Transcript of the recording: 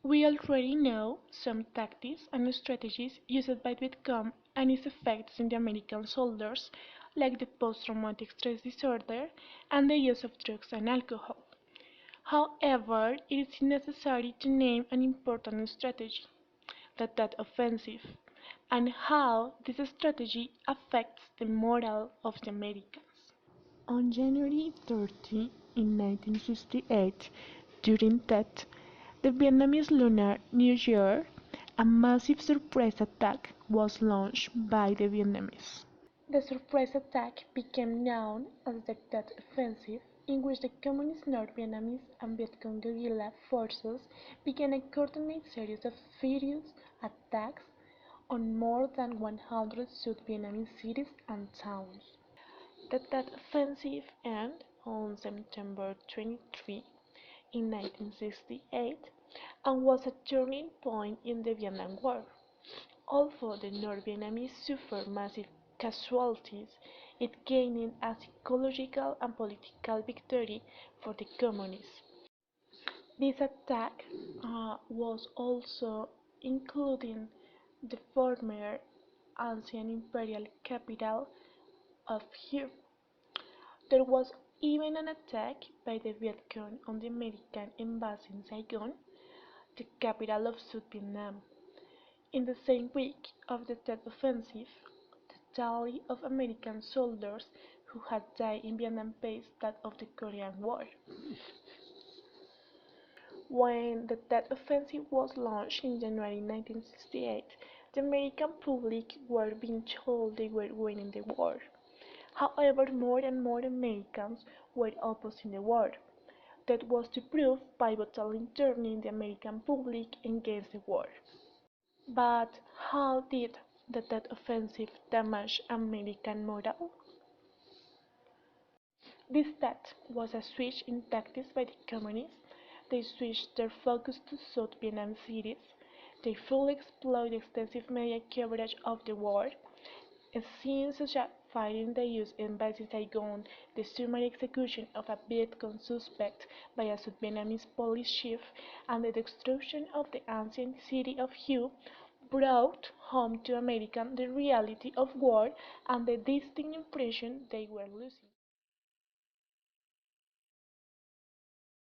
We already know some tactics and strategies used by Vietcong and its effects in the American soldiers, like the post-traumatic stress disorder and the use of drugs and alcohol. However, it is necessary to name an important strategy, the Tet Offensive, and how this strategy affects the morale of the Americans. On January 30, in 1968, during Tet, the Vietnamese Lunar New Year, a massive surprise attack was launched by the Vietnamese. The surprise attack became known as the Tet Offensive, in which the Communist North Vietnamese and Vietcong guerrilla forces began a coordinated series of furious attacks on more than 100 South Vietnamese cities and towns. That offensive ended on September 23 in 1968 and was a turning point in the Vietnam War. Although the North Vietnamese suffered massive casualties, it gained a psychological and political victory for the Communists. This attack was also including the former ancient imperial capital of Hue. There was even an attack by the Viet Cong on the American embassy in Saigon, the capital of South Vietnam. In the same week of the Tet Offensive, the tally of American soldiers who had died in Vietnam paced that of the Korean War. When the Tet Offensive was launched in January 1968, the American public were being told they were winning the war. However, more and more Americans were opposing the war. That was to prove pivotal in turning the American public against the war. But how did the Tet Offensive damage American morale? This Tet was a switch in tactics by the Communists. They switched their focus to South Vietnam cities. They fully exploited extensive media coverage of the war. Scenes such as fighting the U.S. Embassy in Saigon, the summary execution of a Viet Cong suspect by a South Vietnamese police chief, and the destruction of the ancient city of Hue brought home to Americans the reality of war and the distinct impression they were losing.